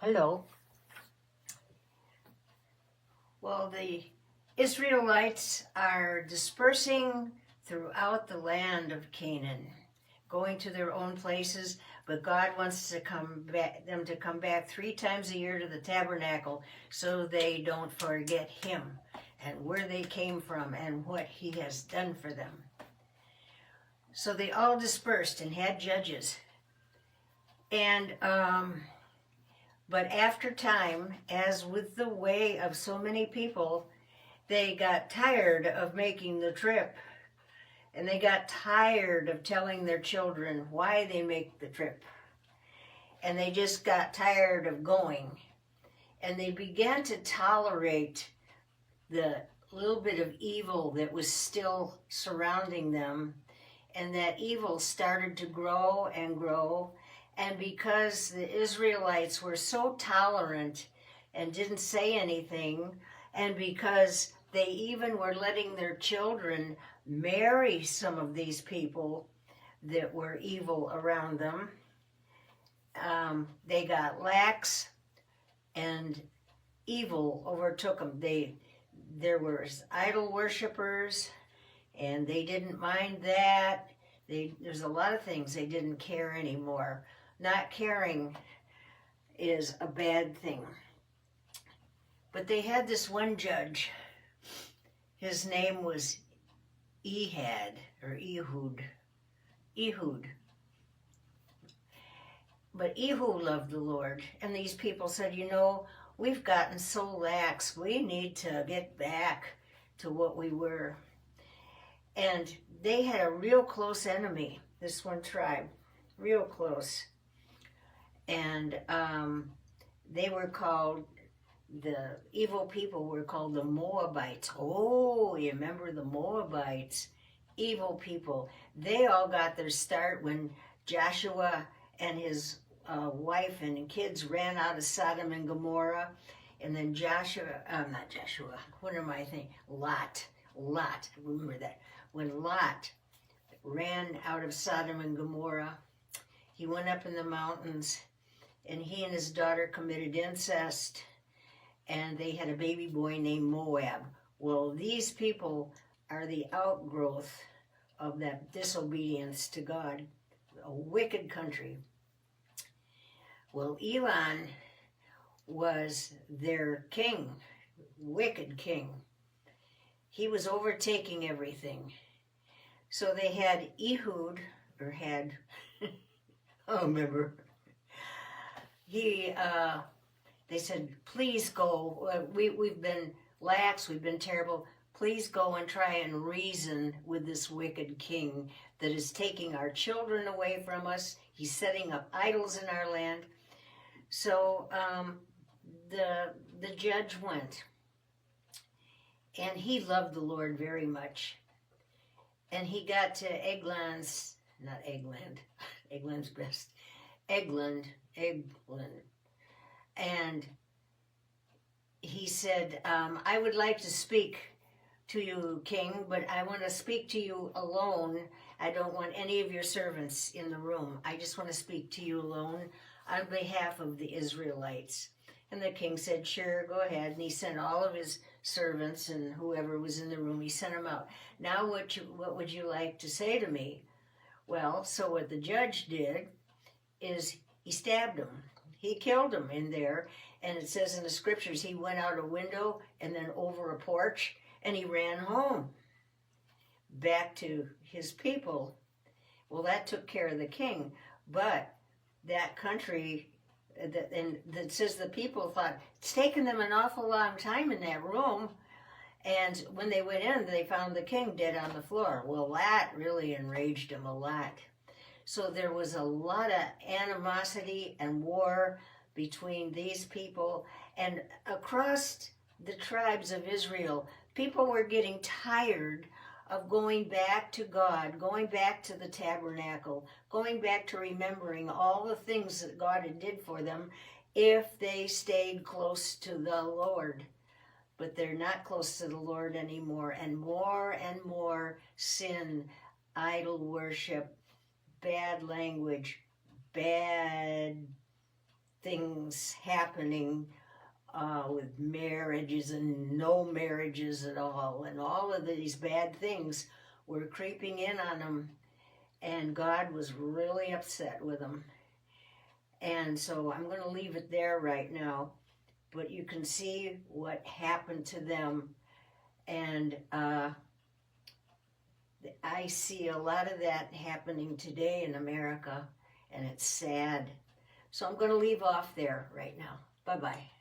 Hello. Well, the Israelites are dispersing throughout the land of Canaan, going to their own places, but God wants them to come back 3 times a year to the tabernacle so they don't forget Him and where they came from and what He has done for them. So they all dispersed and had judges. And but after time, as with the way of so many people, they got tired of making the trip. And they got tired of telling their children why they make the trip. And they just got tired of going. And they began to tolerate the little bit of evil that was still surrounding them. And that evil started to grow and grow. And because the Israelites were so tolerant and didn't say anything, and because they even were letting their children marry some of these people that were evil around them, they got lax and evil overtook them. There were idol worshipers, and they didn't mind that. There's a lot of things they didn't care anymore. Not caring is a bad thing. But they had this one judge. His name was Ehud. Ehud. But Ehud loved the Lord. And these people said, we've gotten so lax. We need to get back to what we were. And they had a real close enemy, this one tribe. Real close. And they were called, the evil people were called the Moabites. Oh, you remember the Moabites? Evil people. They all got their start when Joshua and his wife and kids ran out of Sodom and Gomorrah. And then Lot, remember that. When Lot ran out of Sodom and Gomorrah, he went up in the mountains, and he and his daughter committed incest, and they had a baby boy named Moab. Well, these people are the outgrowth of that disobedience to God, a wicked country. Well, Eglon was their king, wicked king. He was overtaking everything. So they had Ehud, I remember. They said, please go. We've been lax. We've been terrible. Please go and try and reason with this wicked king that is taking our children away from us. He's setting up idols in our land. So the judge went. And he loved the Lord very much. And he got to Eglon's best. Eglon. And he said, I would like to speak to you, King, but I want to speak to you alone. I don't want any of your servants in the room. I just want to speak to you alone on behalf of the Israelites. And the king said, sure, go ahead. And he sent all of his servants and whoever was in the room, he sent them out. Now what would you like to say to me? Well, so what the judge did is he stabbed him. He killed him in there. And it says in the scriptures, he went out a window and then over a porch, and he ran home back to his people. Well, that took care of the king. But that country, that says the people thought, it's taken them an awful long time in that room. And when they went in, they found the king dead on the floor. Well, that really enraged him a lot. So there was a lot of animosity and war between these people. And across the tribes of Israel, people were getting tired of going back to God, going back to the tabernacle, going back to remembering all the things that God had did for them if they stayed close to the Lord. But they're not close to the Lord anymore, and more sin, idol worship, bad language, bad things happening with marriages and no marriages at all, and all of these bad things were creeping in on them, and God was really upset with them. And so I'm going to leave it there right now, but you can see what happened to them, and I see a lot of that happening today in America, and it's sad. So I'm going to leave off there right now. Bye-bye.